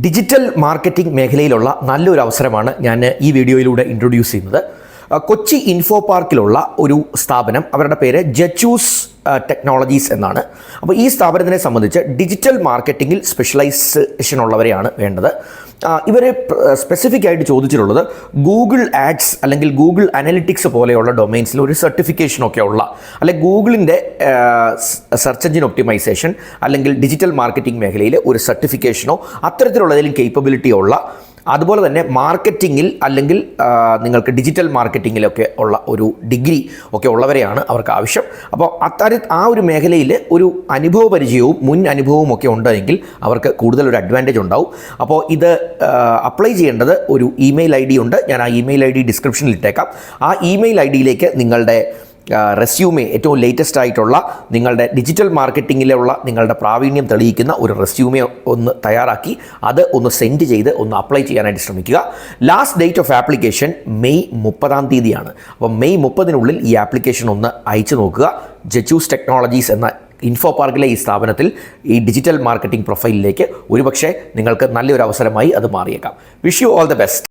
Digital marketing മേഖലയിലുള്ള നല്ലൊരു അവസരമാണ് ഞാൻ ഈ വീഡിയോയിലൂടെ ഇൻട്രൊഡ്യൂസ് ചെയ്യുന്നത്. കൊച്ചി ഇൻഫോ പാർക്കിലുള്ള ഒരു സ്ഥാപനം, അവരുടെ പേര് ജച്ചൂസ് ടെക്നോളജീസ് എന്നാണ്. അപ്പോൾ ഈ സ്ഥാപനത്തിനെ സംബന്ധിച്ച് ഡിജിറ്റൽ മാർക്കറ്റിങ്ങിൽ സ്പെഷ്യലൈസേഷൻ ഉള്ളവരെയാണ് വേണ്ടത്. ഇവരെ സ്പെസിഫിക് ആയിട്ട് ചോദിച്ചിട്ടുള്ളത് ഗൂഗിൾ ആഡ്സ് അല്ലെങ്കിൽ ഗൂഗിൾ അനലിറ്റിക്സ് പോലെയുള്ള ഡൊമൈൻസിൽ ഒരു സർട്ടിഫിക്കേഷനൊക്കെ ഉള്ള, അല്ലെങ്കിൽ ഗൂഗിളിൻ്റെ സെർച്ച് എഞ്ചിൻ ഒപ്റ്റിമൈസേഷൻ അല്ലെങ്കിൽ ഡിജിറ്റൽ മാർക്കറ്റിംഗ് മേഖലയിൽ ഒരു സർട്ടിഫിക്കേഷനോ അത്തരത്തിലുള്ളതിലും കേപ്പബിലിറ്റി ഉള്ള, അതുപോലെ തന്നെ മാർക്കറ്റിങ്ങിൽ അല്ലെങ്കിൽ നിങ്ങൾക്ക് ഡിജിറ്റൽ മാർക്കറ്റിങ്ങിലൊക്കെ ഉള്ള ഒരു ഡിഗ്രി ഒക്കെ ഉള്ളവരെയാണ് അവർക്ക് ആവശ്യം. അപ്പോൾ ആ ഒരു മേഖലയിൽ ഒരു അനുഭവ പരിചയവും മുൻ അനുഭവവും ഒക്കെ ഉണ്ടെങ്കിൽ അവർക്ക് കൂടുതലൊരു അഡ്വാൻറ്റേജ് ഉണ്ടാവും. അപ്പോൾ ഇത് അപ്ലൈ ചെയ്യേണ്ടത് ഒരു ഇമെയിൽ ID ഉണ്ട്. ഞാൻ ആ ഇമെയിൽ ID ഡിസ്ക്രിപ്ഷനിൽ ഇട്ടേക്കാം. ആ ഇമെയിൽ IDയിലേക്ക് നിങ്ങളുടെ റെസ്യൂമെ, ഏറ്റവും ലേറ്റസ്റ്റ് ആയിട്ടുള്ള നിങ്ങളുടെ ഡിജിറ്റൽ മാർക്കറ്റിങ്ങിലുള്ള നിങ്ങളുടെ പ്രാവീണ്യം തെളിയിക്കുന്ന ഒരു റെസ്യൂമെ ഒന്ന് തയ്യാറാക്കി അത് ഒന്ന് സെൻഡ് ചെയ്ത് ഒന്ന് അപ്ലൈ ചെയ്യാനായിട്ട് ശ്രമിക്കുക. Last date of application May 30 അപ്പോൾ മെയ് 30 ഈ ആപ്ലിക്കേഷൻ ഒന്ന് അയച്ചു നോക്കുക. ജച്ചൂസ് ടെക്നോളജീസ് എന്ന ഇൻഫോ പാർക്കിലെ ഈ സ്ഥാപനത്തിൽ ഈ ഡിജിറ്റൽ മാർക്കറ്റിംഗ് പ്രൊഫൈലിലേക്ക് ഒരുപക്ഷെ നിങ്ങൾക്ക് നല്ലൊരു അവസരമായി അത് മാറിയേക്കാം. Wish you all the best.